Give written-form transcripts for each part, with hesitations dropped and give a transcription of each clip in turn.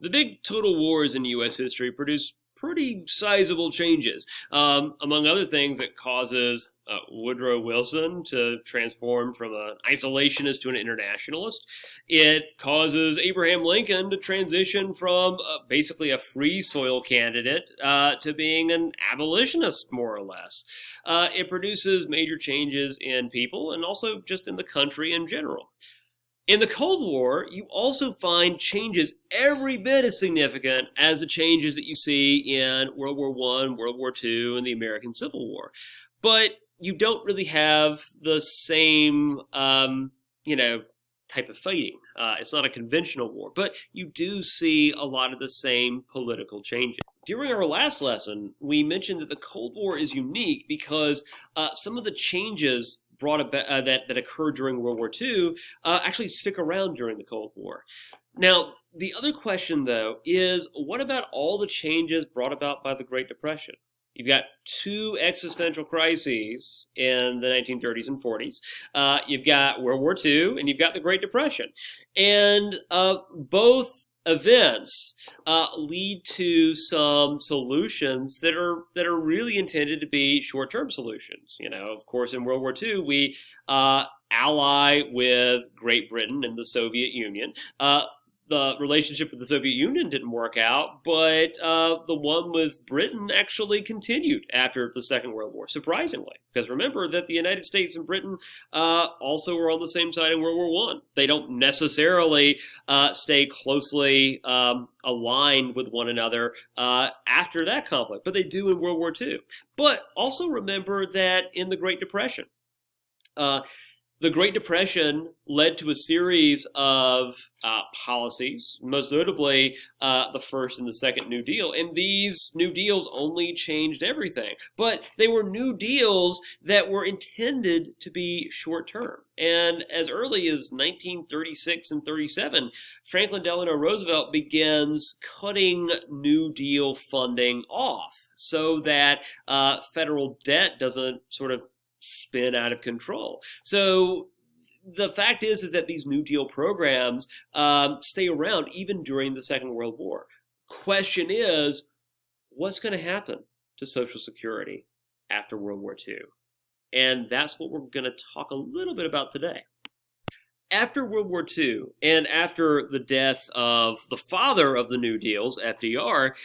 The big total wars in U.S. history produced pretty sizable changes. Among other things, it causes Woodrow Wilson to transform from an isolationist to an internationalist. It causes Abraham Lincoln to transition from basically a free soil candidate to being an abolitionist, more or less. It produces major changes in people and also just in the country in general. In the Cold War, you also find changes every bit as significant as the changes that you see in World War I, World War II, and the American Civil War. But you don't really have the same, type of fighting. It's not a conventional war, but you do see a lot of the same political changes. During our last lesson, we mentioned that the Cold War is unique because some of the changes brought about that occurred during World War II actually stick around during the Cold War. Now, the other question, though, is what about all the changes brought about by the Great Depression? You've got two existential crises in the 1930s and 40s. You've got World War II, and you've got the Great Depression. And both events lead to some solutions that are really intended to be short-term solutions. Of course, in World War II, we ally with Great Britain and the Soviet Union. The relationship with the Soviet Union didn't work out, but the one with Britain actually continued after the Second World War, surprisingly. Because remember that the United States and Britain also were on the same side in World War I. They don't necessarily stay closely aligned with one another after that conflict, but they do in World War II. But also remember that in the Great Depression, the Great Depression led to a series of policies, most notably the first and the second New Deal. And these New Deals only changed everything. But they were New Deals that were intended to be short-term. And as early as 1936 and 37, Franklin Delano Roosevelt begins cutting New Deal funding off so that federal debt doesn't sort of spin out of control. So the fact is that these New Deal programs stay around even during the Second World War. Question is, what's going to happen to Social Security after World War II? And that's what we're going to talk a little bit about today. After World War II, and after the death of the father of the New Deals, FDR,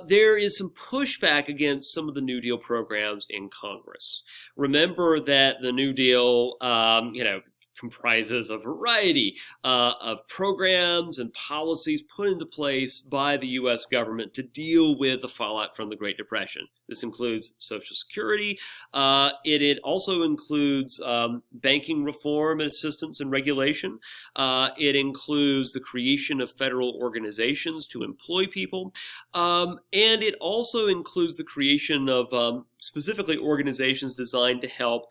there is some pushback against some of the New Deal programs in Congress. Remember that the New Deal, comprises a variety of programs and policies put into place by the U.S. government to deal with the fallout from the Great Depression. This includes Social Security. It also includes banking reform and assistance and regulation. It includes the creation of federal organizations to employ people. And it also includes the creation of specifically organizations designed to help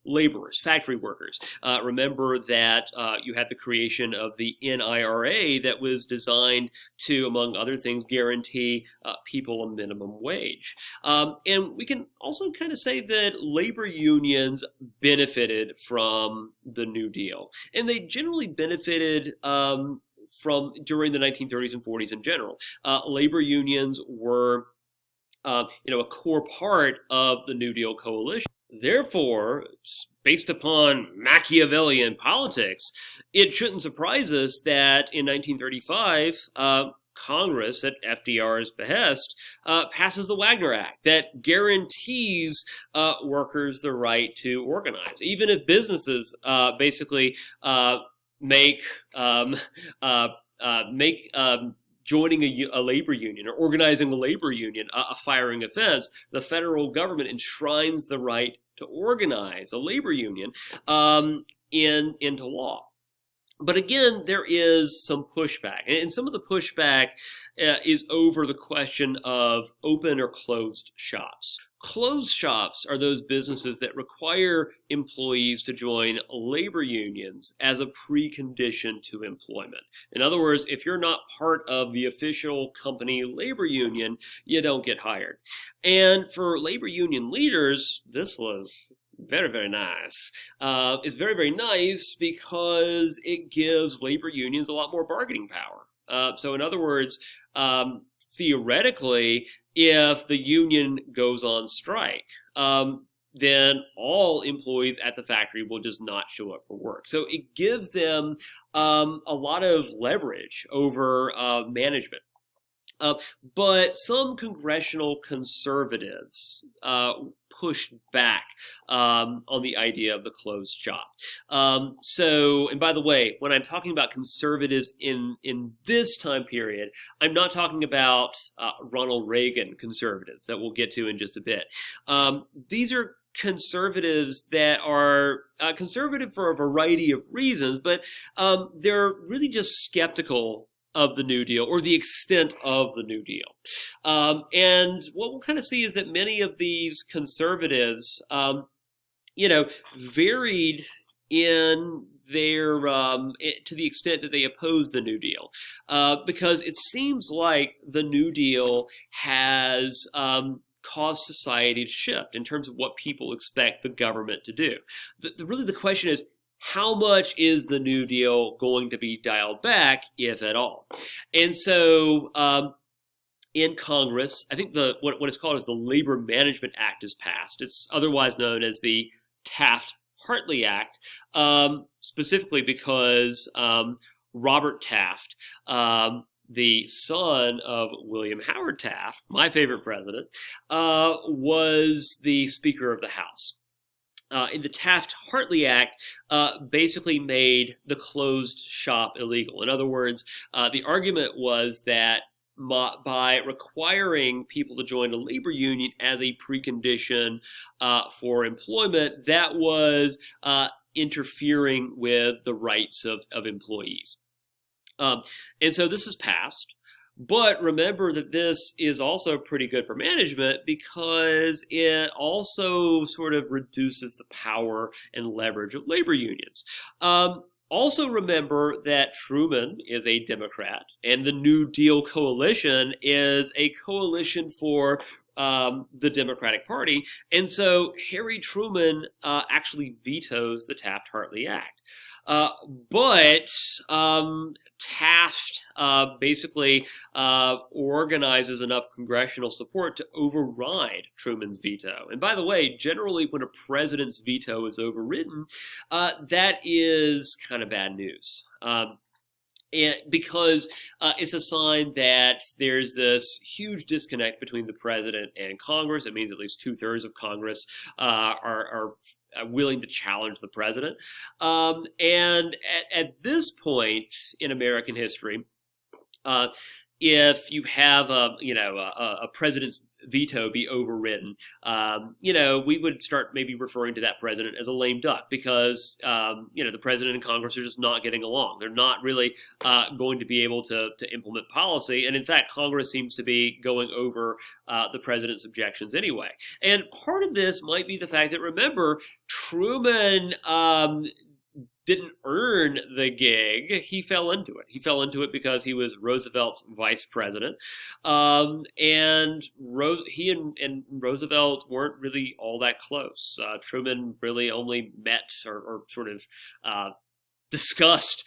laborers, factory workers. Remember that you had the creation of the NIRA that was designed to, among other things, guarantee people a minimum wage. And we can also kind of say that labor unions benefited from the New Deal. And they generally benefited from during the 1930s and 40s in general. Labor unions were a core part of the New Deal coalition. Therefore, based upon Machiavellian politics, it shouldn't surprise us that in 1935, Congress, at FDR's behest, passes the Wagner Act that guarantees workers the right to organize, even if businesses basically make joining a labor union or organizing a labor union a firing offense. The federal government enshrines the right to organize a labor union into law. But again, there is some pushback, and some of the pushback is over the question of open or closed shops. Closed shops are those businesses that require employees to join labor unions as a precondition to employment. In other words, if you're not part of the official company labor union, you don't get hired. And for labor union leaders, this was very, very nice. It's very, very nice because it gives labor unions a lot more bargaining power. So in other words, theoretically, if the union goes on strike, then all employees at the factory will just not show up for work. So it gives them a lot of leverage over management. But some congressional conservatives pushed back on the idea of the closed shop. And by the way, when I'm talking about conservatives in this time period, I'm not talking about Ronald Reagan conservatives that we'll get to in just a bit. These are conservatives that are conservative for a variety of reasons, but they're really just skeptical of the New Deal or the extent of the New Deal. And what we'll kind of see is that many of these conservatives, varied in their to the extent that they oppose the New Deal, because it seems like the New Deal has caused society to shift in terms of what people expect the government to do. Really, the question is, how much is the New Deal going to be dialed back, if at all? And so in Congress, I think what is called as the Labor Management Act is passed. It's otherwise known as the Taft-Hartley Act, specifically because Robert Taft, the son of William Howard Taft, my favorite president, was the Speaker of the House. In the Taft-Hartley Act, basically made the closed shop illegal. In other words, the argument was that by requiring people to join a labor union as a precondition for employment, that was interfering with the rights of employees. And so this is passed. But remember that this is also pretty good for management because it also sort of reduces the power and leverage of labor unions. Also remember that Truman is a Democrat and the New Deal coalition is a coalition for the Democratic Party. And so Harry Truman actually vetoes the Taft-Hartley Act. But Taft basically organizes enough congressional support to override Truman's veto. And by the way, generally when a president's veto is overridden, that is kind of bad news. Because it's a sign that there's this huge disconnect between the president and Congress. It means at least 2/3 of Congress are willing to challenge the president. And at this point in American history, if you have a president's veto be overridden, we would start maybe referring to that president as a lame duck because the president and Congress are just not getting along. They're not really going to be able to implement policy, and in fact, Congress seems to be going over the president's objections anyway. And part of this might be the fact that, remember, Truman didn't earn the gig. He fell into it. He fell into it because he was Roosevelt's vice president. And he and Roosevelt weren't really all that close. Truman really only met or sort of discussed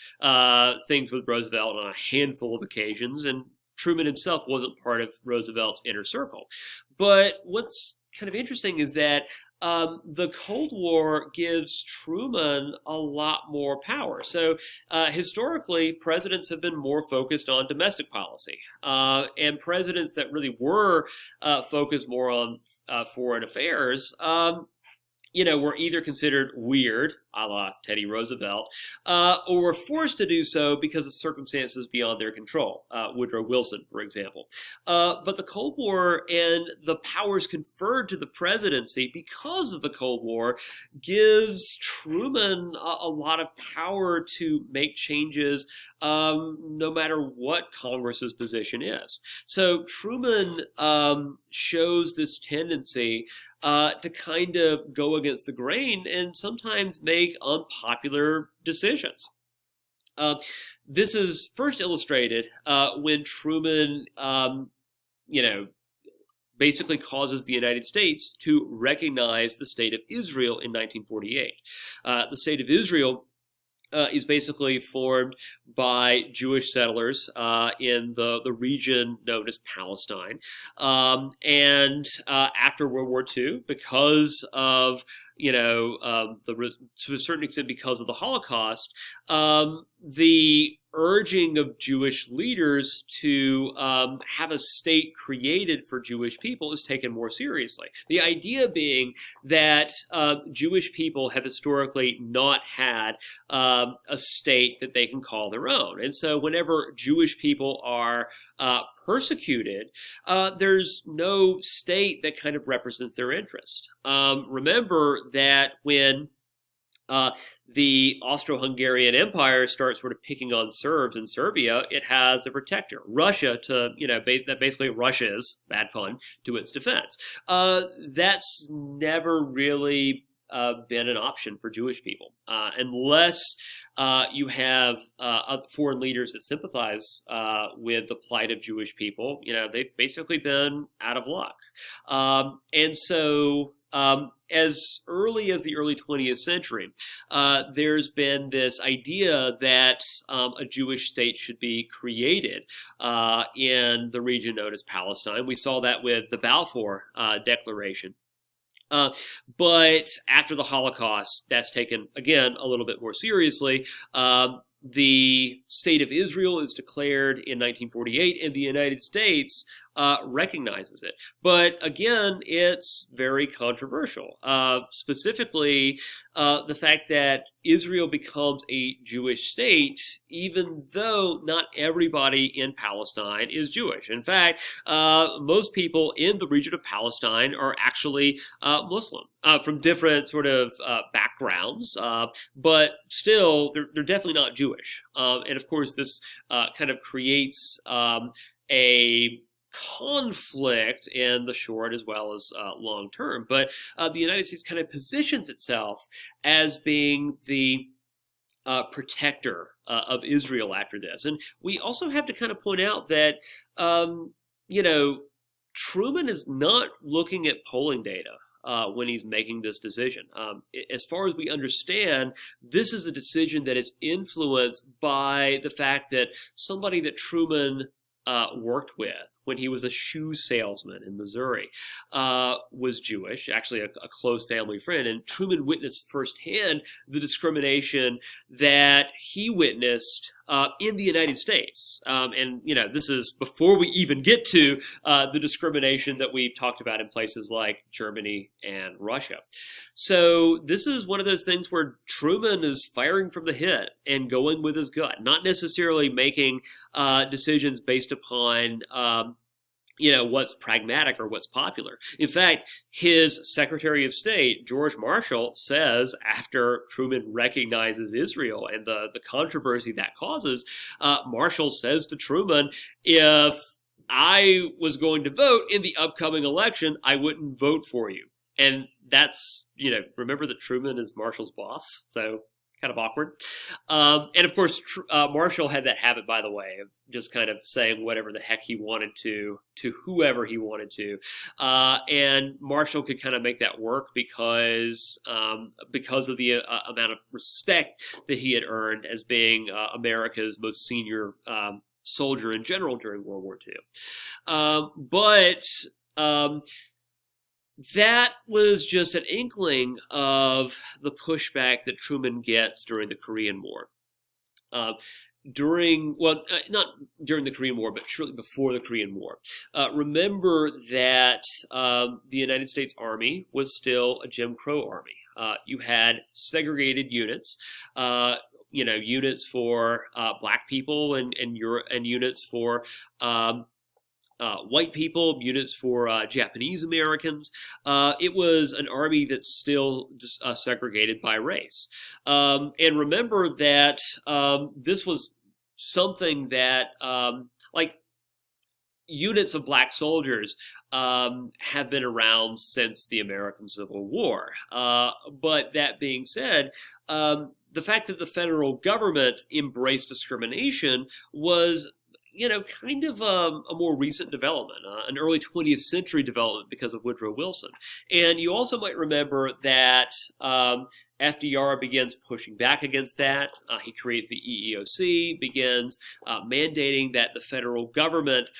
things with Roosevelt on a handful of occasions, and Truman himself wasn't part of Roosevelt's inner circle. But what's kind of interesting is that the Cold War gives Truman a lot more power. So historically, presidents have been more focused on domestic policy. And presidents that really were focused more on foreign affairs, were either considered weird, a la Teddy Roosevelt, or were forced to do so because of circumstances beyond their control. Woodrow Wilson, for example. But the Cold War and the powers conferred to the presidency because of the Cold War gives Truman a lot of power to make changes no matter what Congress's position is. So Truman shows this tendency to kind of go against the grain and sometimes make unpopular decisions. This is first illustrated when Truman, basically causes the United States to recognize the State of Israel in 1948. The State of Israel is basically formed by Jewish settlers in the region known as Palestine. And after World War II, because of to a certain extent because of the Holocaust, the urging of Jewish leaders to have a state created for Jewish people is taken more seriously. The idea being that Jewish people have historically not had a state that they can call their own. And so whenever Jewish people are persecuted, there's no state that kind of represents their interest. Remember that when the Austro-Hungarian Empire starts sort of picking on Serbs in Serbia, it has a protector, Russia, to, basically Russia is, bad pun, to its defense. That's never really been an option for Jewish people, unless you have foreign leaders that sympathize with the plight of Jewish people. They've basically been out of luck. And so as early as the early 20th century, there's been this idea that a Jewish state should be created in the region known as Palestine. We saw that with the Balfour Declaration. But after the Holocaust, that's taken, again, a little bit more seriously. The State of Israel is declared in 1948, and the United States recognizes it. But again, it's very controversial. Specifically, the fact that Israel becomes a Jewish state, even though not everybody in Palestine is Jewish. In fact, most people in the region of Palestine are actually Muslim, from different sort of backgrounds, but still, they're definitely not Jewish. And of course, this kind of creates a conflict in the short as well as long term. But the United States kind of positions itself as being the protector of Israel after this. And we also have to kind of point out that, Truman is not looking at polling data when he's making this decision. As far as we understand, this is a decision that is influenced by the fact that somebody that Truman worked with when he was a shoe salesman in Missouri was Jewish, actually a close family friend, and Truman witnessed firsthand the discrimination that he witnessed in the United States. And, this is before we even get to the discrimination that we've talked about in places like Germany and Russia. So this is one of those things where Truman is firing from the hip and going with his gut, not necessarily making decisions based upon what's pragmatic or what's popular. In fact, his Secretary of State, George Marshall, says after Truman recognizes Israel and the controversy that causes, Marshall says to Truman, if I was going to vote in the upcoming election, I wouldn't vote for you. And that's, remember that Truman is Marshall's boss, so kind of awkward. And of course, Marshall had that habit, by the way, of just kind of saying whatever the heck he wanted to whoever he wanted to. And Marshall could kind of make that work because of the amount of respect that he had earned as being America's most senior soldier in general during World War II. But that was just an inkling of the pushback that Truman gets during the Korean War. Not during the Korean War, but shortly before the Korean War. Remember that the United States Army was still a Jim Crow army. You had segregated units, units for black people and units for white people, units for Japanese Americans. It was an army that's still segregated by race. And remember that this was something that, units of black soldiers have been around since the American Civil War. But that being said, the fact that the federal government embraced discrimination was kind of a more recent development, an early 20th century development because of Woodrow Wilson. And you also might remember that FDR begins pushing back against that. He creates the EEOC, begins mandating that the federal government,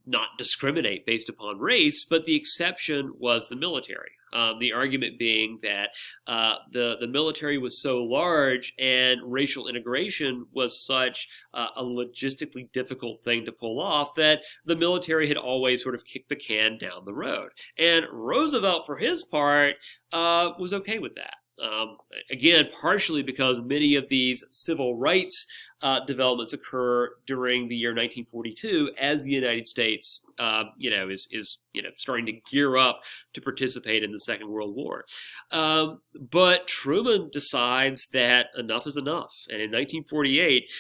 not discriminate based upon race, but the exception was the military. The argument being that the military was so large and racial integration was such a logistically difficult thing to pull off that the military had always sort of kicked the can down the road. And Roosevelt, for his part, was okay with that. Again, partially because many of these civil rights developments occur during the year 1942, as the United States, is starting to gear up to participate in the Second World War. But Truman decides that enough is enough, and in 1948,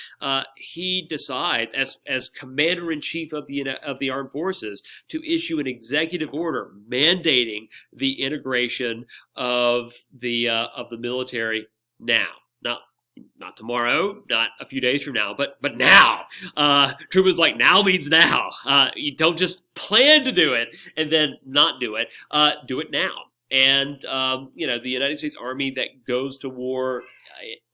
he decides, as Commander-in-Chief of the Armed Forces, to issue an executive order mandating the integration of the military now. Not tomorrow, not a few days from now, but now. Truman's like, now means now. You don't just plan to do it and then not do it. Do it now. And, the United States Army that goes to war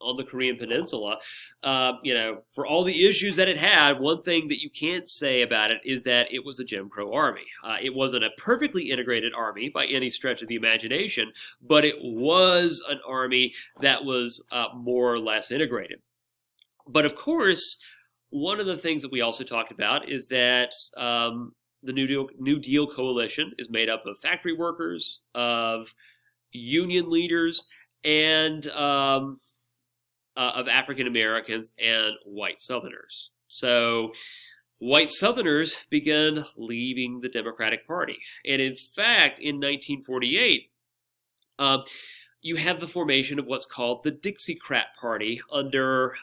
on the Korean Peninsula, for all the issues that it had, one thing that you can't say about it is that it was a Jim Crow army. It wasn't a perfectly integrated army by any stretch of the imagination, but it was an army that was more or less integrated. But of course, one of the things that we also talked about is that the New Deal coalition is made up of factory workers, of union leaders, and of African Americans and white Southerners. So white Southerners began leaving the Democratic Party. And in fact, in 1948, you have the formation of what's called the Dixiecrat Party under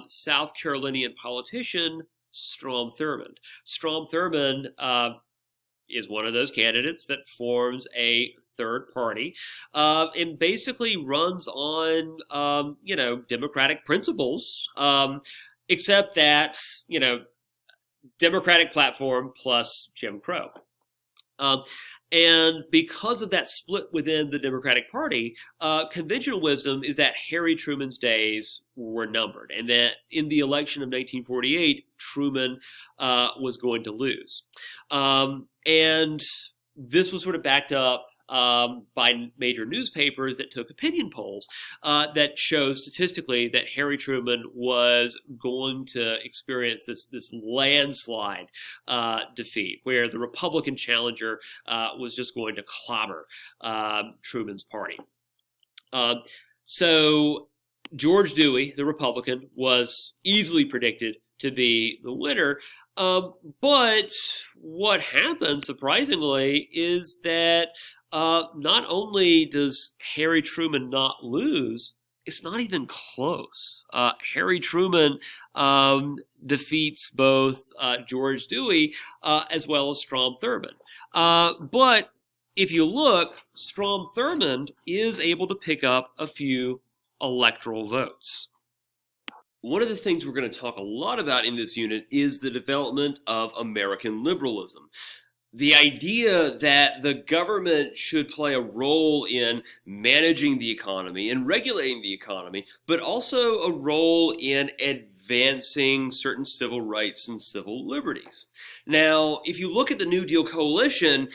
South Carolinian politician Strom Thurmond. Strom Thurmond is one of those candidates that forms a third party and basically runs on, Democratic principles, except that, Democratic platform plus Jim Crow. And because of that split within the Democratic Party, conventional wisdom is that Harry Truman's days were numbered, and that in the election of 1948, Truman was going to lose. And this was sort of backed up by major newspapers that took opinion polls that showed statistically that Harry Truman was going to experience this landslide defeat, where the Republican challenger was just going to clobber Truman's party. So George Dewey, the Republican, was easily predicted to be the winner. But what happened, surprisingly, is that not only does Harry Truman not lose, it's not even close. Harry Truman defeats both George Dewey as well as Strom Thurmond. But if you look, Strom Thurmond is able to pick up a few electoral votes. One of the things we're going to talk a lot about in this unit is the development of American liberalism. The idea that the government should play a role in managing the economy and regulating the economy, but also a role in advancing certain civil rights and civil liberties. Now, if you look at the New Deal coalition,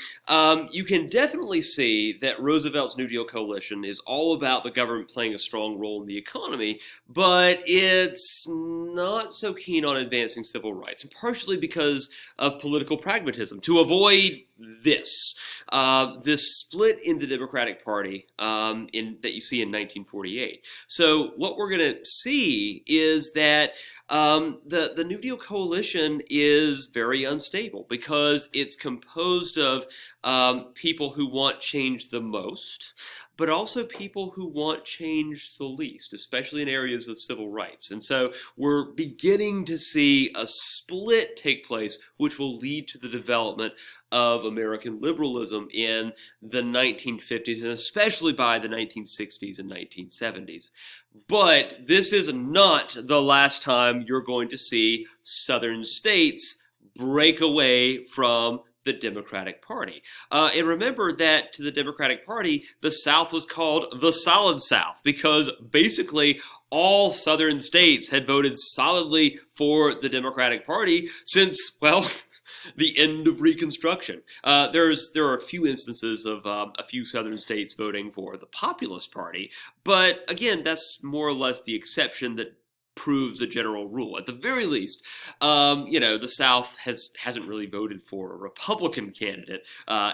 you can definitely see that Roosevelt's New Deal coalition is all about the government playing a strong role in the economy, but it's not so keen on advancing civil rights, partially because of political pragmatism, to avoid this split in the Democratic Party that you see in 1948. So what we're going to see is that the New Deal coalition is very unstable because it's composed of people who want change the most, but also people who want change the least, especially in areas of civil rights. And so we're beginning to see a split take place, which will lead to the development of of American liberalism in the 1950s and especially by the 1960s and 1970s. But this is not the last time you're going to see Southern states break away from the Democratic Party. And remember that to the Democratic Party, the South was called the Solid South because basically all Southern states had voted solidly for the Democratic Party since, well, the end of Reconstruction. There are a few instances of a few Southern states voting for the Populist Party, but again, that's more or less the exception that proves a general rule. At the very least, the South hasn't really voted for a Republican candidate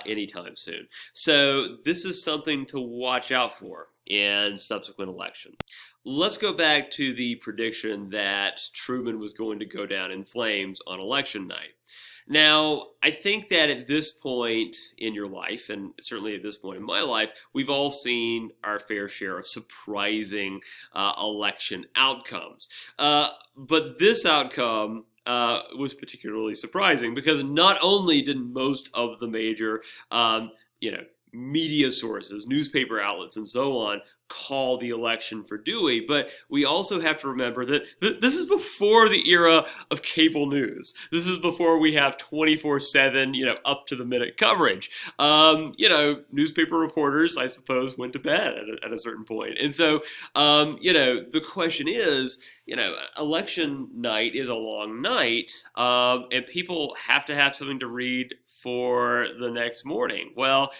anytime soon. So this is something to watch out for in subsequent elections. Let's go back to the prediction that Truman was going to go down in flames on election night. Now, I think that at this point in your life, and certainly at this point in my life, we've all seen our fair share of surprising election outcomes. But this outcome was particularly surprising because not only did most of the major, media sources, newspaper outlets, and so on call the election for Dewey, but we also have to remember that this is before the era of cable news. This is before we have 24/7, up to the minute coverage. Newspaper reporters, I suppose, went to bed at a certain point. And so, the question is, election night is a long night, and people have to have something to read for the next morning. Well,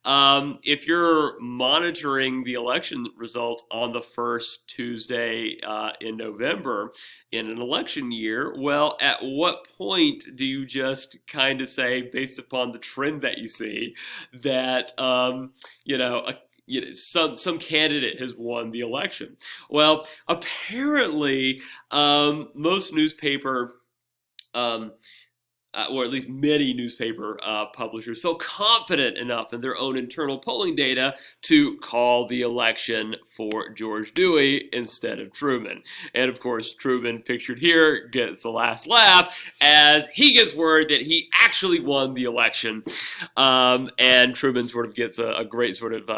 if you're monitoring the election results on the first Tuesday in November in an election year, well, at what point do you just kind of say, based upon the trend that you see, that some candidate has won the election? Well, apparently, most newspaper or at least many newspaper publishers felt confident enough in their own internal polling data to call the election for George Dewey instead of Truman. And of course, Truman, pictured here, gets the last laugh as he gets word that he actually won the election. And Truman sort of gets a great sort of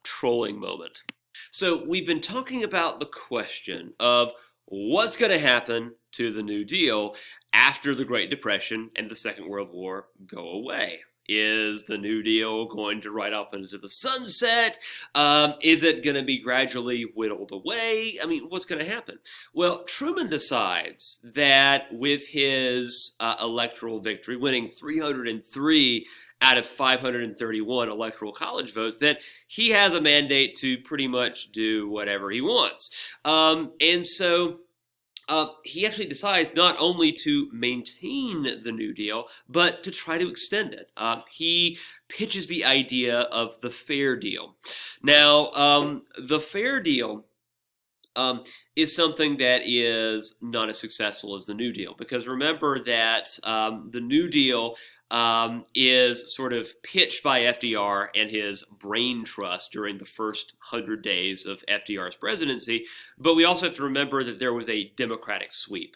trolling moment. So we've been talking about the question of what's going to happen to the New Deal after the Great Depression and the Second World War go away. Is the New Deal going to ride off into the sunset? Is it going to be gradually whittled away? I mean, what's going to happen? Well, Truman decides that with his electoral victory, winning 303 out of 531 electoral college votes, that he has a mandate to pretty much do whatever he wants. And so he actually decides not only to maintain the New Deal, but to try to extend it. He pitches the idea of the Fair Deal. Now, the Fair Deal is something that is not as successful as the New Deal, because remember that the New Deal is sort of pitched by FDR and his brain trust during the first 100 days of FDR's presidency. But we also have to remember that there was a Democratic sweep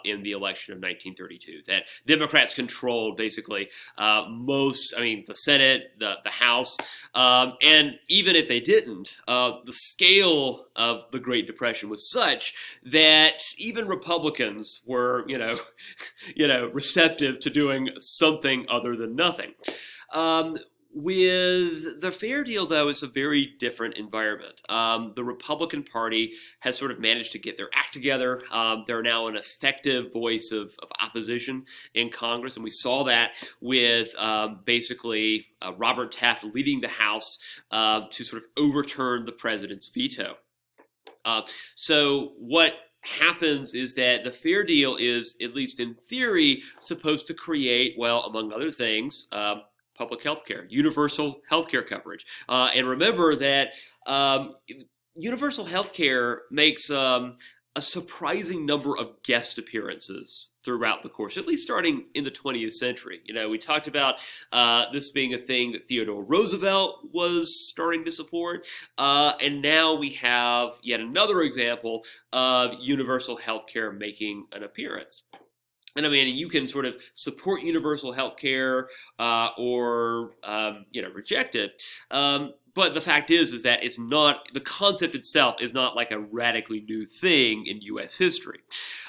in the election of 1932, that Democrats controlled basically the Senate, the House, and even if they didn't, the scale of the Great Depression was such that even Republicans were, receptive to doing something other than nothing. With the Fair Deal, though, it's a very different environment. The Republican Party has sort of managed to get their act together. They're now an effective voice of opposition in Congress, and we saw that with basically Robert Taft leading the House to sort of overturn the president's veto. So what happens is that the Fair Deal is, at least in theory, supposed to create, well, among other things, public health care, universal health care coverage. And remember that universal health care makes a surprising number of guest appearances throughout the course, at least starting in the 20th century. We talked about this being a thing that Theodore Roosevelt was starting to support, and now we have yet another example of universal health care making an appearance. And I mean, you can sort of support universal health care or reject it. But the fact is that it's not, the concept itself is not like a radically new thing in U.S. history.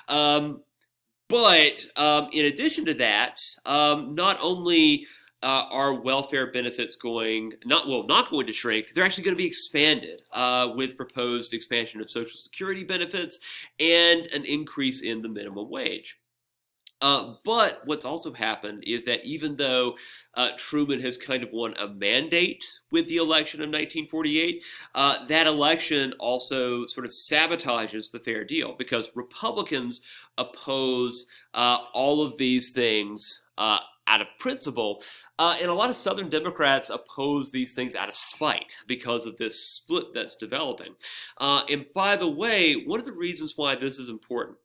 But in addition to that, not only are welfare benefits not going to shrink, they're actually going to be expanded with proposed expansion of Social Security benefits and an increase in the minimum wage. But what's also happened is that even though Truman has kind of won a mandate with the election of 1948, that election also sort of sabotages the fair deal because Republicans oppose all of these things out of principle, and a lot of Southern Democrats oppose these things out of spite because of this split that's developing. And by the way, one of the reasons why this is important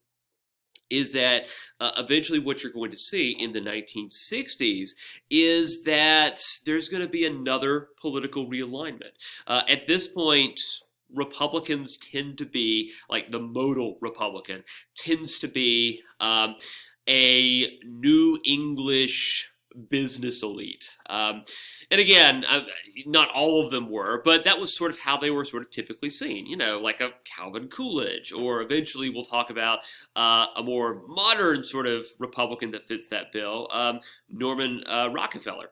is that eventually what you're going to see in the 1960s is that there's going to be another political realignment. At this point, Republicans tend to be, like the modal Republican, tends to be a New English business elite. And again, not all of them were, but that was sort of how they were sort of typically seen, like a Calvin Coolidge, or eventually we'll talk about a more modern sort of Republican that fits that bill, Norman Rockefeller.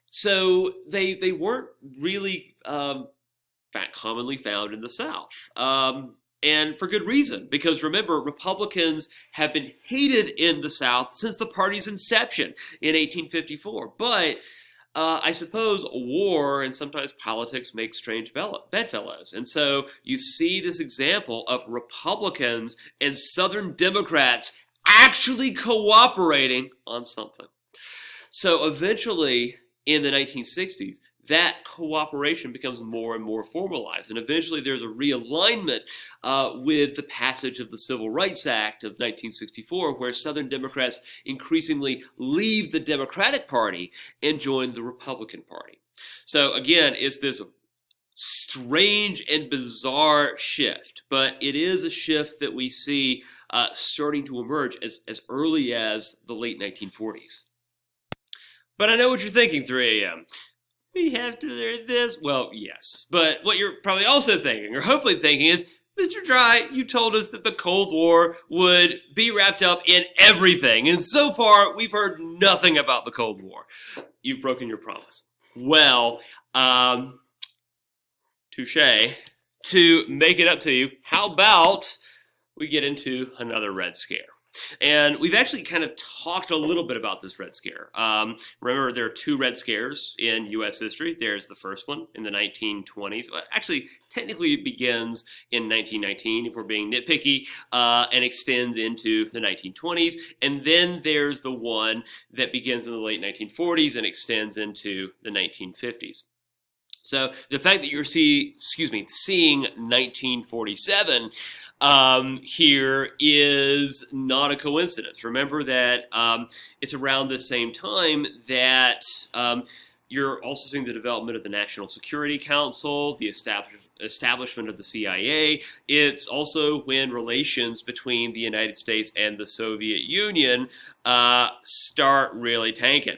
So they weren't really commonly found in the South. And for good reason, because remember, Republicans have been hated in the South since the party's inception in 1854. But I suppose war and sometimes politics make strange bedfellows. And so you see this example of Republicans and Southern Democrats actually cooperating on something. So eventually, in the 1960s, that cooperation becomes more and more formalized. And eventually there's a realignment with the passage of the Civil Rights Act of 1964, where Southern Democrats increasingly leave the Democratic Party and join the Republican Party. So again, it's this strange and bizarre shift, but it is a shift that we see starting to emerge as early as the late 1940s. But I know what you're thinking, 3 a.m. We have to learn this. Well, yes. But what you're probably also thinking, or hopefully thinking, is, Mr. Dry, you told us that the Cold War would be wrapped up in everything. And so far, we've heard nothing about the Cold War. You've broken your promise. Well, touche. To make it up to you, how about we get into another Red Scare? And we've actually kind of talked a little bit about this Red Scare. Remember, there are 2 Red Scares in U.S. history. There's the first one in the 1920s. Well, actually, technically it begins in 1919, if we're being nitpicky, and extends into the 1920s. And then there's the one that begins in the late 1940s and extends into the 1950s. So the fact that you're seeing 1947 here is not a coincidence. Remember that it's around the same time that you're also seeing the development of the National Security Council, the establishment of the CIA. It's also when relations between the United States and the Soviet Union start really tanking.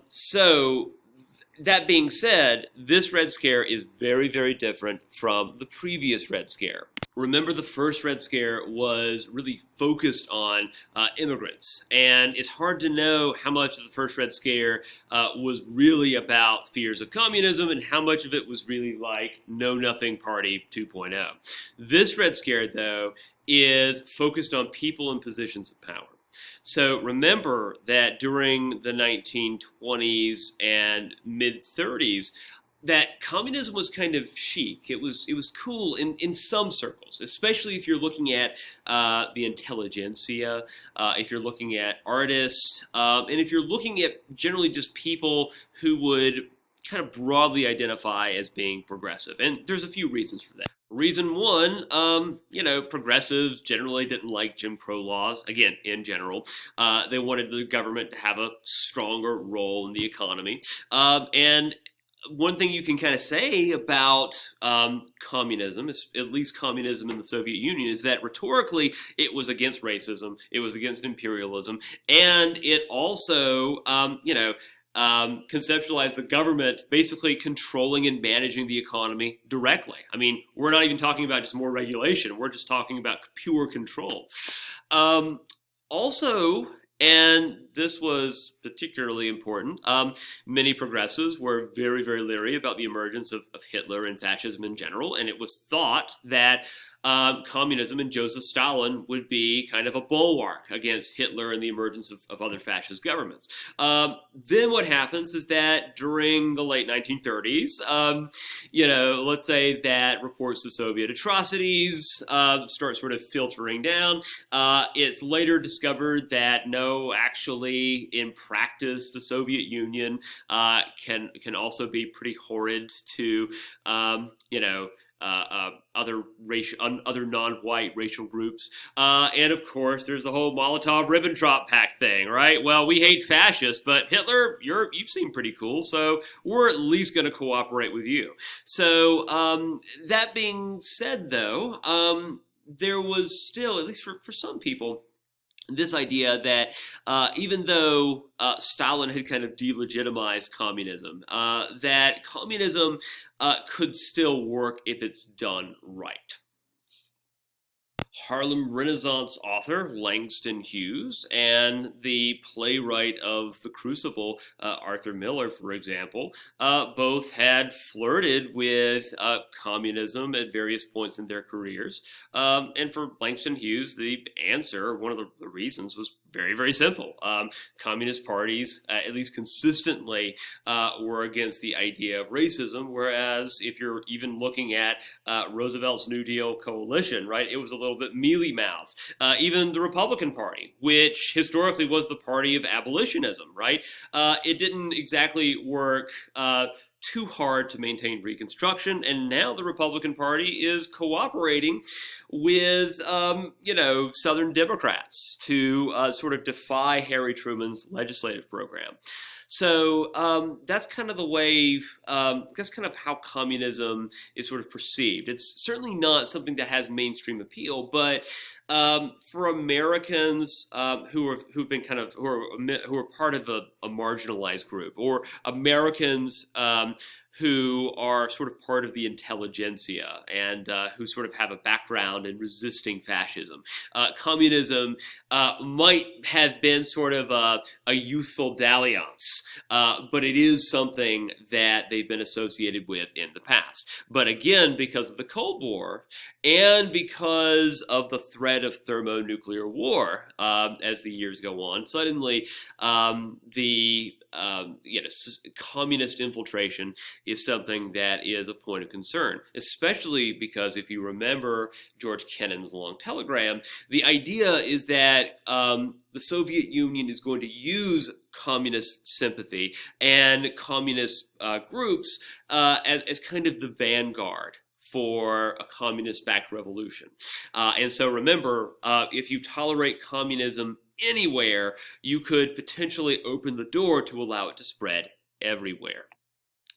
So that being said, this Red Scare is very, very different from the previous Red Scare. Remember, the first Red Scare was really focused on immigrants, and it's hard to know how much of the first Red Scare was really about fears of communism and how much of it was really like Know Nothing Party 2.0. This Red Scare, though, is focused on people in positions of power. So remember that during the 1920s and mid-30s, that communism was kind of chic. It was cool in some circles, especially if you're looking at the intelligentsia, if you're looking at artists, and if you're looking at generally just people who would kind of broadly identify as being progressive. And there's a few reasons for that. Reason one, progressives generally didn't like Jim Crow laws. Again, in general, they wanted the government to have a stronger role in the economy. And one thing you can kind of say about communism, at least communism in the Soviet Union, is that rhetorically it was against racism, it was against imperialism, and it also, conceptualized the government basically controlling and managing the economy directly. I mean, we're not even talking about just more regulation, we're just talking about pure control. Um, Also, and this was particularly important, many progressives were very, very leery about the emergence of Hitler and fascism in general, and it was thought that communism and Joseph Stalin would be kind of a bulwark against Hitler and the emergence of other fascist governments. Then what happens is that during the late 1930s, let's say that reports of Soviet atrocities start sort of filtering down. It's later discovered that no, actually, in practice, the Soviet Union can also be pretty horrid to, other non-white racial groups, and of course, there's the whole Molotov-Ribbentrop Pact thing, right? Well, we hate fascists, but Hitler, you seem pretty cool, so we're at least going to cooperate with you. So that being said, though, there was still, at least for some people, this idea that even though Stalin had kind of delegitimized communism, that communism could still work if it's done right. Harlem Renaissance author Langston Hughes and the playwright of The Crucible, Arthur Miller, for example, both had flirted with communism at various points in their careers. And for Langston Hughes, the answer, one of the reasons, was very, very simple. Communist parties, at least consistently, were against the idea of racism, whereas if you're even looking at Roosevelt's New Deal coalition, right, it was a little bit mealy-mouthed. Even the Republican Party, which historically was the party of abolitionism, right, it didn't exactly work too hard to maintain Reconstruction, and now the Republican Party is cooperating with, Southern Democrats to sort of defy Harry Truman's legislative program. So that's kind of the way, that's kind of how communism is sort of perceived. It's certainly not something that has mainstream appeal, but for Americans who are part of a marginalized group, or Americans who are sort of part of the intelligentsia and who sort of have a background in resisting fascism. Communism might have been sort of a youthful dalliance, but it is something that they've been associated with in the past. But again, because of the Cold War and because of the threat of thermonuclear war as the years go on, suddenly communist infiltration is something that is a point of concern, especially because if you remember George Kennan's long telegram, the idea is that the Soviet Union is going to use communist sympathy and communist groups as kind of the vanguard for a communist-backed revolution. And so remember, if you tolerate communism anywhere, you could potentially open the door to allow it to spread everywhere.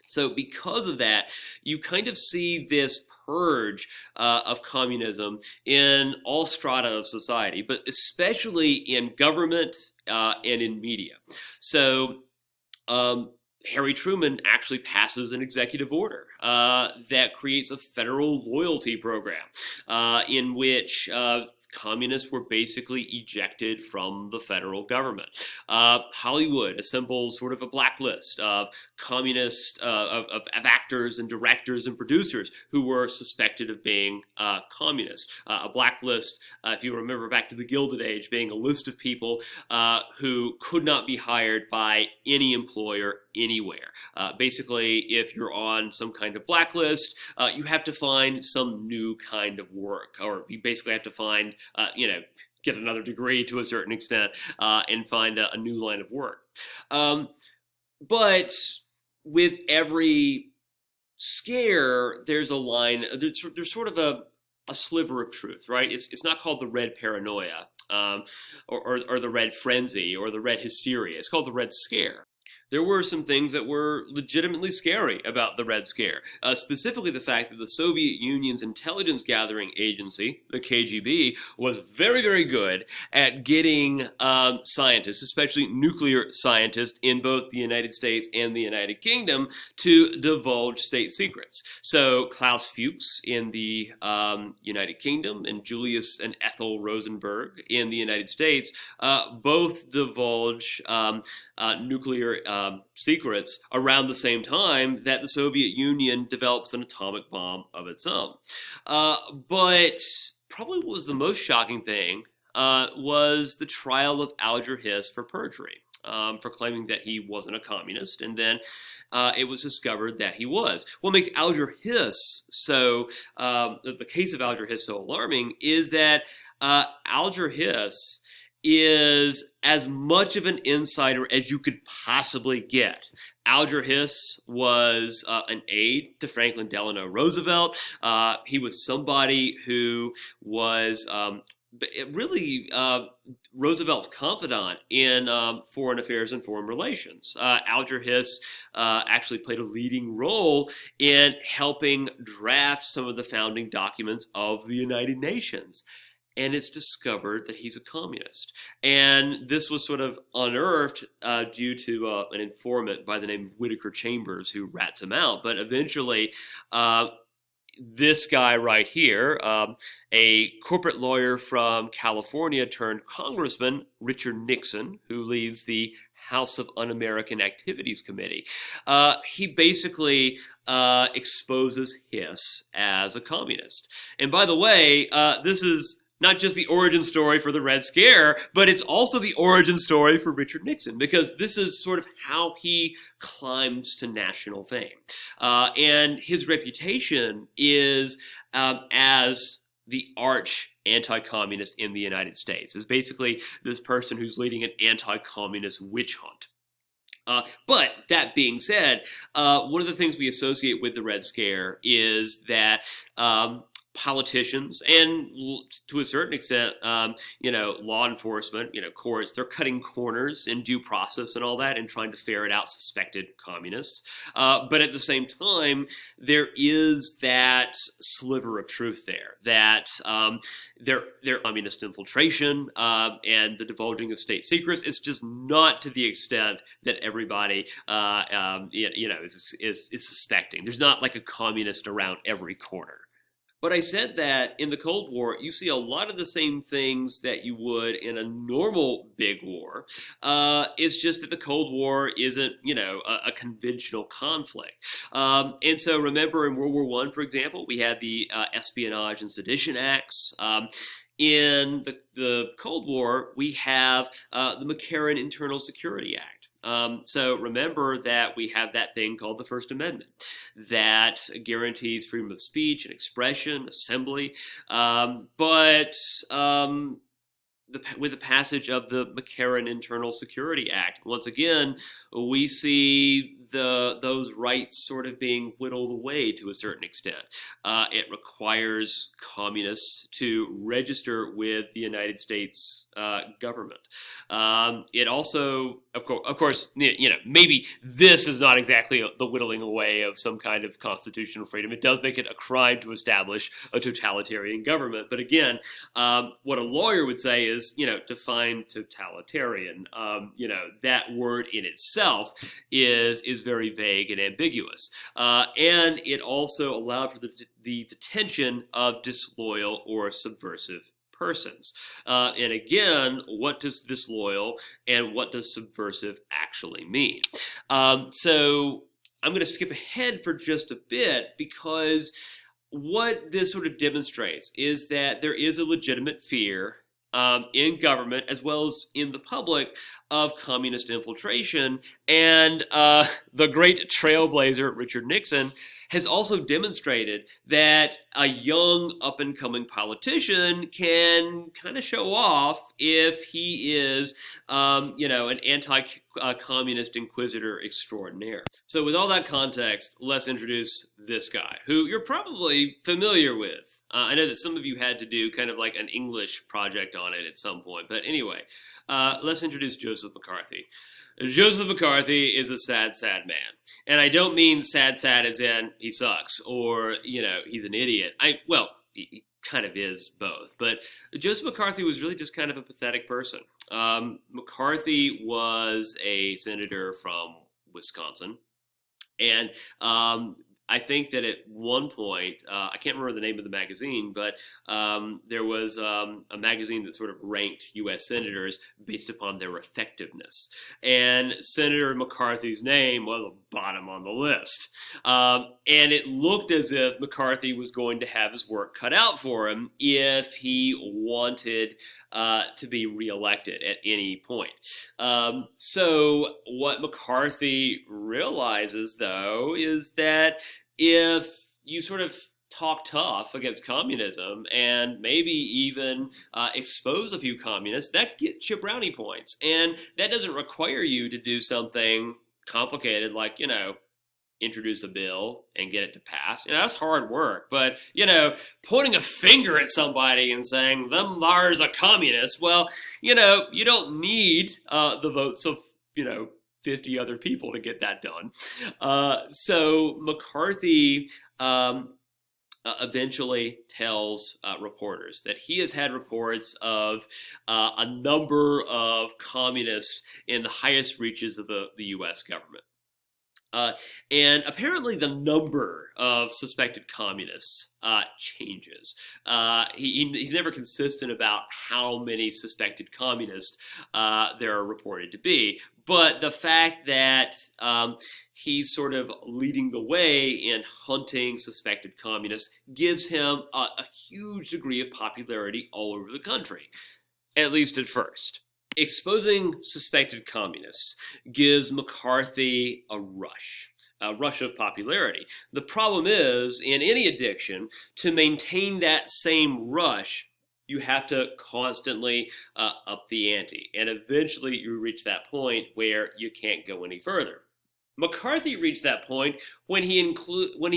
So because of that, you kind of see this purge of communism in all strata of society, but especially in government and in media. So Harry Truman actually passes an executive order that creates a federal loyalty program in which communists were basically ejected from the federal government. Hollywood assembles sort of a blacklist of communist, of actors and directors and producers who were suspected of being communists. A blacklist, if you remember back to the Gilded Age, being a list of people who could not be hired by any employer anywhere. Basically, if you're on some kind of blacklist, you have to find some new kind of work, or you basically have to find, get another degree to a certain extent, and find a new line of work. But with every scare, there's a line, there's sort of a sliver of truth, right? It's not called the red paranoia, or the red frenzy, or the red hysteria. It's called the red scare. there were some things that were legitimately scary about the Red Scare. Specifically, the fact that the Soviet Union's intelligence gathering agency, the KGB, was very, very good at getting scientists, especially nuclear scientists in both the United States and the United Kingdom, to divulge state secrets. So Klaus Fuchs in the United Kingdom and Julius and Ethel Rosenberg in the United States both divulge nuclear secrets around the same time that the Soviet Union develops an atomic bomb of its own. But probably what was the most shocking thing was the trial of Alger Hiss for perjury. For claiming that he wasn't a communist, and then it was discovered that he was. What makes Alger Hiss so, the case of Alger Hiss so alarming is that Alger Hiss is as much of an insider as you could possibly get. Alger Hiss was an aide to Franklin Delano Roosevelt. He was somebody who was really Roosevelt's confidant in foreign affairs and foreign relations. Alger Hiss actually played a leading role in helping draft some of the founding documents of the United Nations. And it's discovered that he's a communist. And this was sort of unearthed due to an informant by the name of Whittaker Chambers, who rats him out. But eventually, this guy right here, a corporate lawyer from California turned congressman, Richard Nixon, who leads the House of Un-American Activities Committee. He basically exposes Hiss as a communist. And by the way, this is not just the origin story for the Red Scare, but it's also the origin story for Richard Nixon, because this is sort of how he climbs to national fame. And his reputation is as the arch anti-communist in the United States, is basically this person who's leading an anti-communist witch hunt. But that being said, one of the things we associate with the Red Scare is that politicians and to a certain extent, law enforcement, courts, they're cutting corners in due process and all that and trying to ferret out suspected communists. But at the same time, there is that sliver of truth there, that their communist infiltration and the divulging of state secrets, it's just not to the extent that everybody, is suspecting. There's not like a communist around every corner. But I said that in the Cold War, you see a lot of the same things that you would in a normal big war. It's just that the Cold War isn't, a conventional conflict. And so remember in World War I, for example, we had the Espionage and Sedition Acts. In the Cold War, we have the McCarran Internal Security Act. So remember that we have that thing called the First Amendment that guarantees freedom of speech and expression, assembly, but with the passage of the McCarran Internal Security Act, once again, we see those rights sort of being whittled away to a certain extent. It requires communists to register with the United States government. It also, of course, maybe this is not exactly the whittling away of some kind of constitutional freedom. It does make it a crime to establish a totalitarian government. But again, what a lawyer would say is, define totalitarian. That word in itself is very vague and ambiguous. And it also allowed for the detention of disloyal or subversive persons. And again, what does disloyal and what does subversive actually mean? So I'm going to skip ahead for just a bit, because what this sort of demonstrates is that there is a legitimate fear in government as well as in the public of communist infiltration. And the great trailblazer Richard Nixon has also demonstrated that a young up-and-coming politician can kind of show off if he is, an anti-communist inquisitor extraordinaire. So with all that context, let's introduce this guy, who you're probably familiar with. I know that some of you had to do kind of like an English project on it at some point. But anyway, let's introduce Joseph McCarthy. Joseph McCarthy is a sad, sad man. And I don't mean sad, sad as in he sucks or, he's an idiot. Well, he kind of is both. But Joseph McCarthy was really just kind of a pathetic person. McCarthy was a senator from Wisconsin. And I think that at one point, I can't remember the name of the magazine, but there was a magazine that sort of ranked U.S. senators based upon their effectiveness. And Senator McCarthy's name was the bottom on the list. And it looked as if McCarthy was going to have his work cut out for him if he wanted to be reelected at any point. So what McCarthy realizes, though, is that if you sort of talk tough against communism and maybe even expose a few communists, that gets you brownie points. And that doesn't require you to do something complicated like, introduce a bill and get it to pass. That's hard work. But, pointing a finger at somebody and saying, them there's a communist, well, you don't need the votes of, 50 other people to get that done. So McCarthy eventually tells reporters that he has had reports of a number of communists in the highest reaches of the U.S. government. And apparently the number of suspected communists changes. He's never consistent about how many suspected communists there are reported to be. But the fact that he's sort of leading the way in hunting suspected communists gives him a huge degree of popularity all over the country, at least at first. Exposing suspected communists gives McCarthy a rush of popularity. The problem is, in any addiction, to maintain that same rush, you have to constantly up the ante. And eventually you reach that point where you can't go any further. McCarthy reached that point when he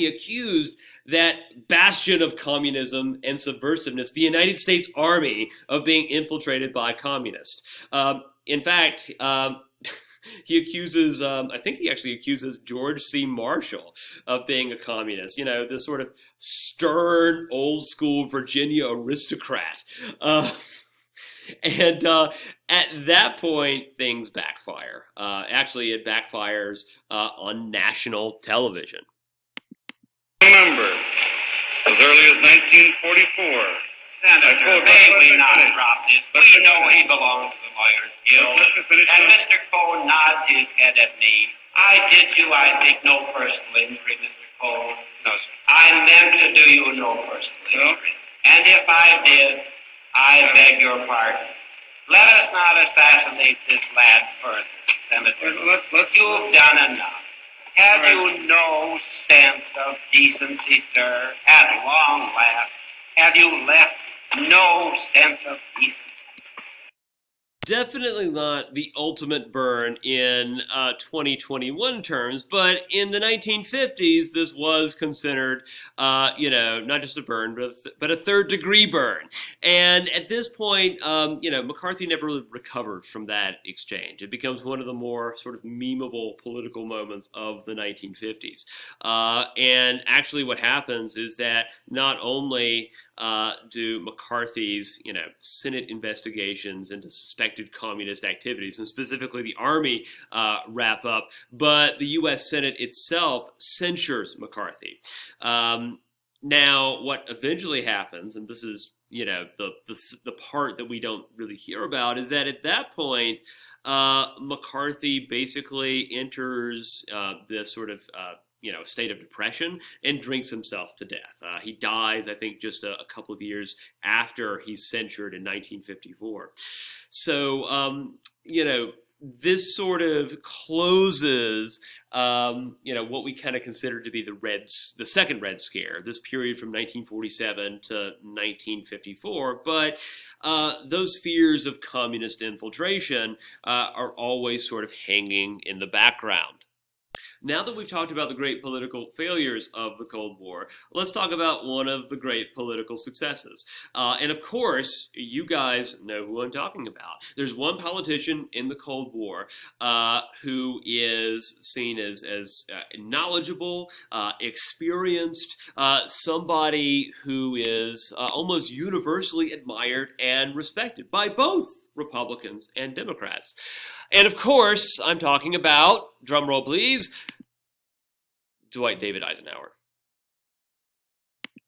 accused that bastion of communism and subversiveness, the United States Army, of being infiltrated by communists. In fact, he accuses, I think he actually accuses George C. Marshall of being a communist, this sort of stern, old school Virginia aristocrat. And at that point, things backfire. Actually, it backfires on national television. Remember, as early as 1944. Senator, may we not drop this? We know he belongs to the Lawyers Guild. And Mr. Cohn nods his head at me. I did you, I think, no personal injury, Mr. Cohn. No, sir. I meant to do you no personal injury. And if I did, I beg your pardon. Let us not assassinate this lad further, Senator. You've done enough. Have you no sense of decency, sir? At long last, have you left no sense of decency? Definitely not the ultimate burn in 2021 terms, but in the 1950s, this was considered, not just a burn, but a third-degree burn. And at this point, McCarthy never really recovered from that exchange. It becomes one of the more sort of memeable political moments of the 1950s. And actually what happens is that not only do McCarthy's, Senate investigations into suspected communist activities, and specifically the Army, wrap up, but the U.S. Senate itself censures McCarthy. Now, what eventually happens, and this is, the part that we don't really hear about, is that at that point, McCarthy basically enters this sort of state of depression and drinks himself to death. He dies, I think, just a couple of years after he's censured in 1954. So, this sort of closes, what we kind of consider to be the second Red Scare, this period from 1947 to 1954. But those fears of communist infiltration are always sort of hanging in the background. Now that we've talked about the great political failures of the Cold War, let's talk about one of the great political successes. And of course, you guys know who I'm talking about. There's one politician in the Cold War who is seen as knowledgeable, experienced, somebody who is almost universally admired and respected by both Republicans and Democrats. And of course, I'm talking about, drumroll please, Dwight David Eisenhower.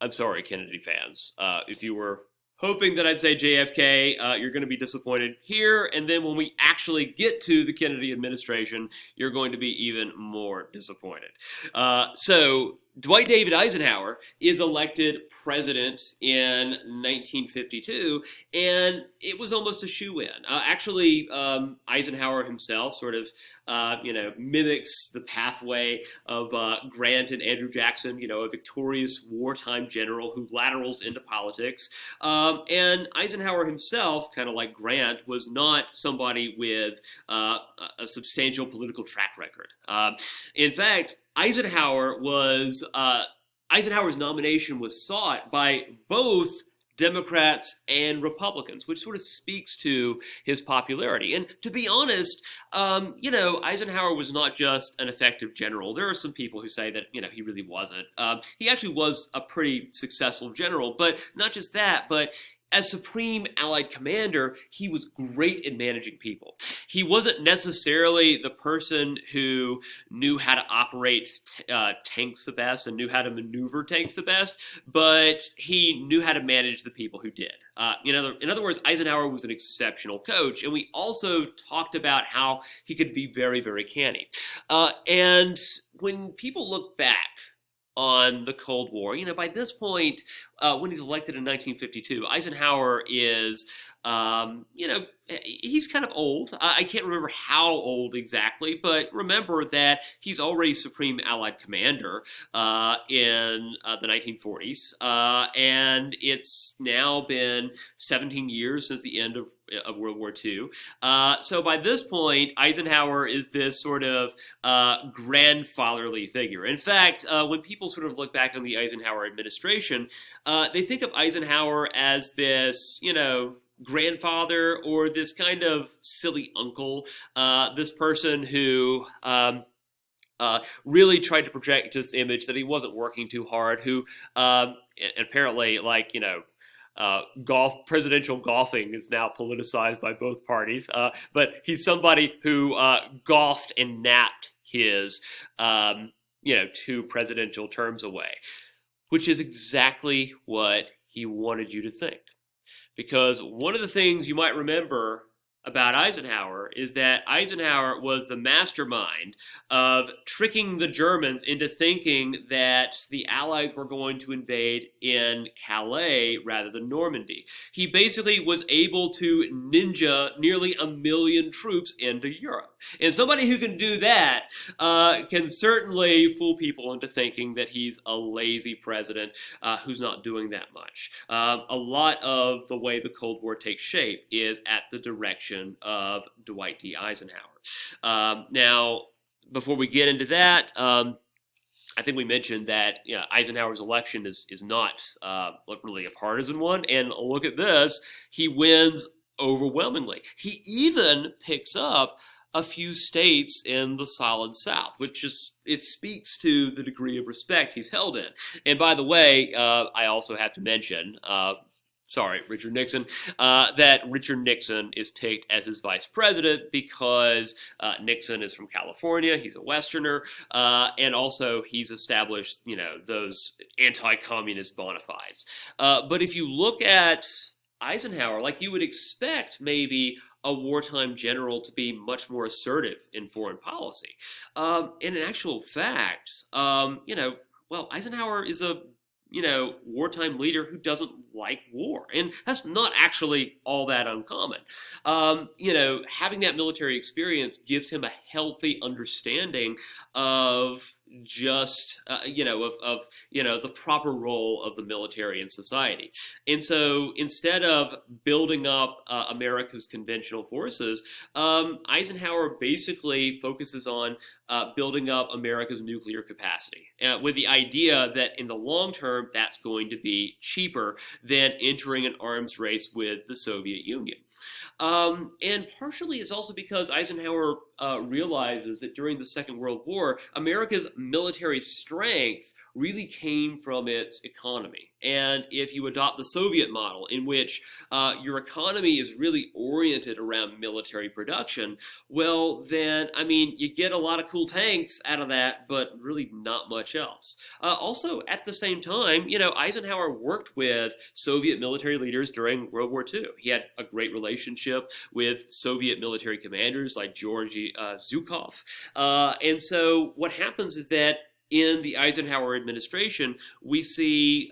I'm sorry, Kennedy fans. If you were hoping that I'd say JFK, you're going to be disappointed here. And then when we actually get to the Kennedy administration, you're going to be even more disappointed. So Dwight David Eisenhower is elected president in 1952, and it was almost a shoo-in. Actually, Eisenhower himself sort of, mimics the pathway of Grant and Andrew Jackson, a victorious wartime general who laterals into politics. And Eisenhower himself, kind of like Grant, was not somebody with a substantial political track record. In fact, Eisenhower's nomination was sought by both Democrats and Republicans, which sort of speaks to his popularity. And to be honest, Eisenhower was not just an effective general. There are some people who say that, he really wasn't. He actually was a pretty successful general, but not just that, but as Supreme Allied Commander, he was great at managing people. He wasn't necessarily the person who knew how to operate tanks the best and knew how to maneuver tanks the best, but he knew how to manage the people who did. In other words, Eisenhower was an exceptional coach, and we also talked about how he could be very, very canny. And when people look back on the Cold War, by this point, when he's elected in 1952, Eisenhower is, he's kind of old. I can't remember how old exactly, but remember that he's already Supreme Allied Commander in the 1940s, and it's now been 17 years since the end of World War II. So by this point, Eisenhower is this sort of grandfatherly figure. In fact, when people sort of look back on the Eisenhower administration, they think of Eisenhower as this, grandfather or this kind of silly uncle, this person who really tried to project this image that he wasn't working too hard, who apparently, presidential golfing is now politicized by both parties, but he's somebody who golfed and napped his, 2 presidential terms away, which is exactly what he wanted you to think. Because one of the things you might remember about Eisenhower is that Eisenhower was the mastermind of tricking the Germans into thinking that the Allies were going to invade in Calais rather than Normandy. He basically was able to ninja nearly 1 million troops into Europe. And somebody who can do that can certainly fool people into thinking that he's a lazy president who's not doing that much. A lot of the way the Cold War takes shape is at the direction of Dwight D. Eisenhower. Now, before we get into that, I think we mentioned that Eisenhower's election is not really a partisan one, and look at this, he wins overwhelmingly. He even picks up a few states in the Solid South, which it speaks to the degree of respect he's held in. And by the way, I also have to mention, Richard Nixon, that Richard Nixon is picked as his vice president because Nixon is from California, he's a Westerner, and also he's established, those anti-communist bona fides. But if you look at Eisenhower, you would expect maybe a wartime general to be much more assertive in foreign policy. In actual fact, Eisenhower is a wartime leader who doesn't like war. And that's not actually all that uncommon. Having that military experience gives him a healthy understanding of, just the proper role of the military in society. And so instead of building up America's conventional forces, Eisenhower basically focuses on building up America's nuclear capacity, with the idea that in the long term, that's going to be cheaper than entering an arms race with the Soviet Union. And partially it's also because Eisenhower realizes that during the Second World War, America's military strength really came from its economy. And if you adopt the Soviet model, in which your economy is really oriented around military production, well, then, I mean, you get a lot of cool tanks out of that, but really not much else. Also, at the same time, Eisenhower worked with Soviet military leaders during World War II. He had a great relationship with Soviet military commanders like Georgy Zhukov. And so what happens is that in the Eisenhower administration, we see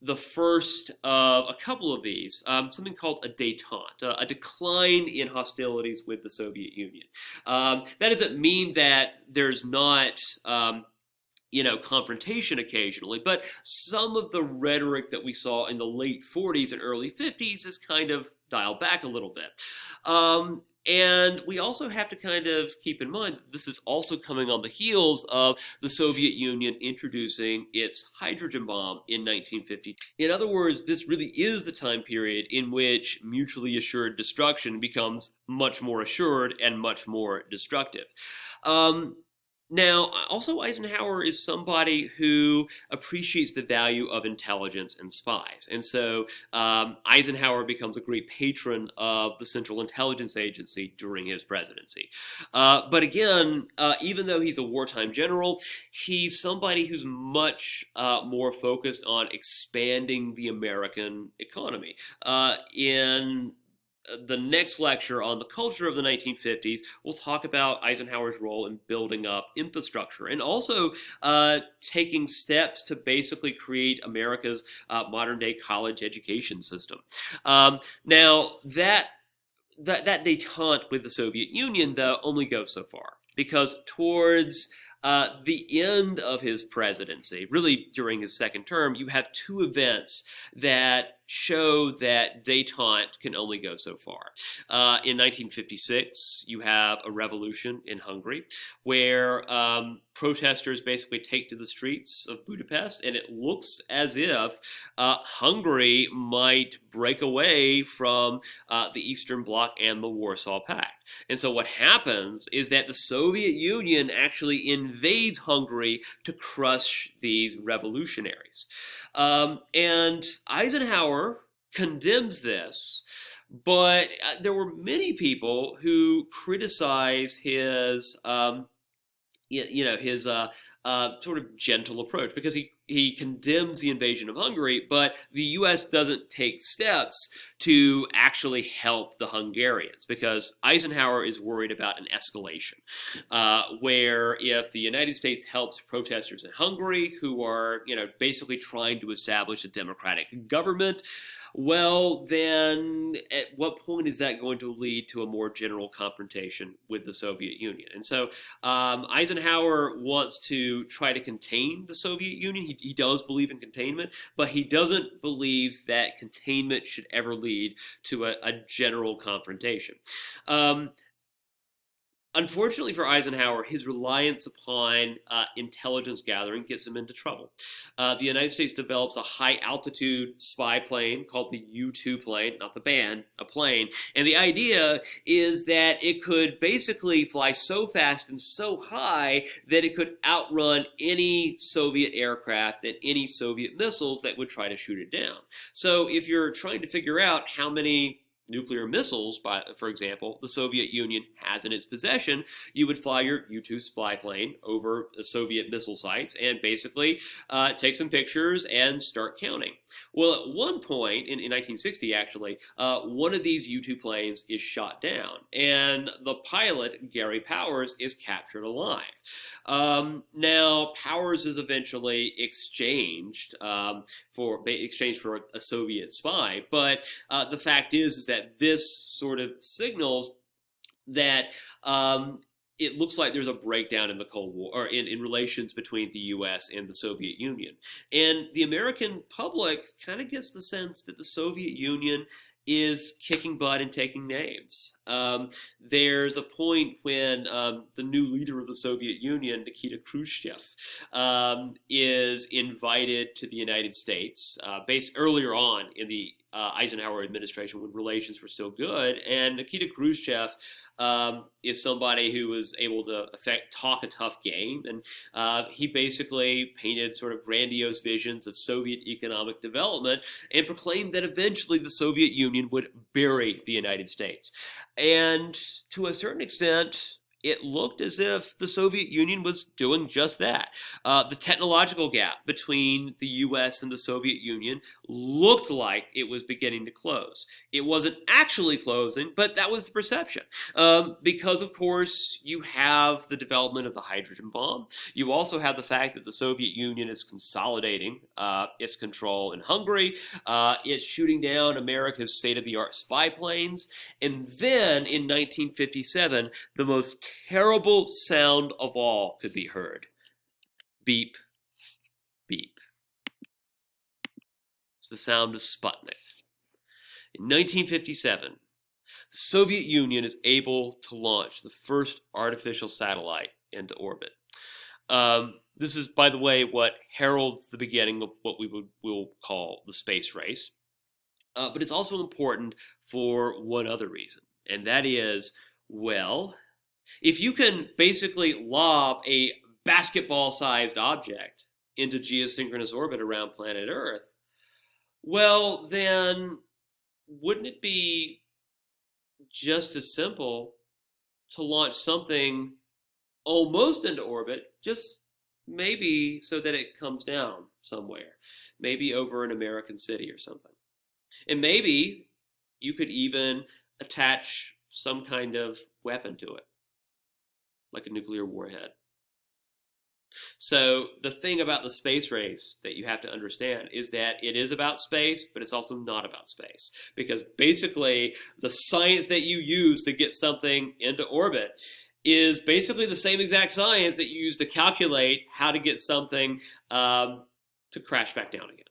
the first of a couple of these, something called a détente, a decline in hostilities with the Soviet Union. That doesn't mean that there's not confrontation occasionally, but some of the rhetoric that we saw in the late 40s and early 50s is kind of dialed back a little bit. And we also have to kind of keep in mind that this is also coming on the heels of the Soviet Union introducing its hydrogen bomb in 1950. In other words, this really is the time period in which mutually assured destruction becomes much more assured and much more destructive. Now, also Eisenhower is somebody who appreciates the value of intelligence and spies. And so Eisenhower becomes a great patron of the Central Intelligence Agency during his presidency. But again, even though he's a wartime general, he's somebody who's much more focused on expanding the American economy. In the next lecture on the culture of the 1950s, we'll talk about Eisenhower's role in building up infrastructure and also taking steps to basically create America's modern-day college education system. Now, that détente with the Soviet Union, though, only goes so far, because towards the end of his presidency, really during his second term, you have two events that show that détente can only go so far. In 1956, you have a revolution in Hungary where protesters basically take to the streets of Budapest, and it looks as if Hungary might break away from the Eastern Bloc and the Warsaw Pact. And so what happens is that the Soviet Union actually invades Hungary to crush these revolutionaries. And Eisenhower condemns this, but there were many people who criticized his sort of gentle approach, because he condemns the invasion of Hungary, but the U.S. doesn't take steps to actually help the Hungarians, because Eisenhower is worried about an escalation, where if the United States helps protesters in Hungary who are, basically trying to establish a democratic government, well, then at what point is that going to lead to a more general confrontation with the Soviet Union? And so Eisenhower wants to try to contain the Soviet Union. He does believe in containment, but he doesn't believe that containment should ever lead to a general confrontation. Unfortunately for Eisenhower, his reliance upon intelligence gathering gets him into trouble. The United States develops a high-altitude spy plane called the U-2 plane, not the band, a plane. And the idea is that it could basically fly so fast and so high that it could outrun any Soviet aircraft and any Soviet missiles that would try to shoot it down. So if you're trying to figure out how many nuclear missiles, for example, the Soviet Union has in its possession, you would fly your U-2 spy plane over the Soviet missile sites and basically take some pictures and start counting. Well, at one point, in 1960 actually, one of these U-2 planes is shot down, and the pilot, Gary Powers, is captured alive. Now, Powers is eventually exchanged for a Soviet spy, but the fact is that this sort of signals that it looks like there's a breakdown in the Cold War, or in relations between the U.S. and the Soviet Union. And the American public kind of gets the sense that the Soviet Union is kicking butt and taking names. There's a point when the new leader of the Soviet Union, Nikita Khrushchev, is invited to the United States, based earlier on in the Eisenhower administration when relations were still good. And Nikita Khrushchev is somebody who was able to talk a tough game. And he basically painted sort of grandiose visions of Soviet economic development and proclaimed that eventually the Soviet Union would bury the United States. And to a certain extent, it looked as if the Soviet Union was doing just that. The technological gap between the U.S. and the Soviet Union looked like it was beginning to close. It wasn't actually closing, but that was the perception. Because, of course, you have the development of the hydrogen bomb. You also have the fact that the Soviet Union is consolidating its control in Hungary. It's shooting down America's state-of-the-art spy planes. And then, in 1957, the most terrible sound of all could be heard. Beep, beep. It's the sound of Sputnik. In 1957, the Soviet Union is able to launch the first artificial satellite into orbit. This is, by the way, what heralds the beginning of what we'll call the space race. But it's also important for one other reason, and that is, well, if you can basically lob a basketball-sized object into geosynchronous orbit around planet Earth, well, then wouldn't it be just as simple to launch something almost into orbit, just maybe so that it comes down somewhere, maybe over an American city or something? And maybe you could even attach some kind of weapon to it, like a nuclear warhead. So the thing about the space race that you have to understand is that it is about space, but it's also not about space. Because basically, the science that you use to get something into orbit is basically the same exact science that you use to calculate how to get something to crash back down again.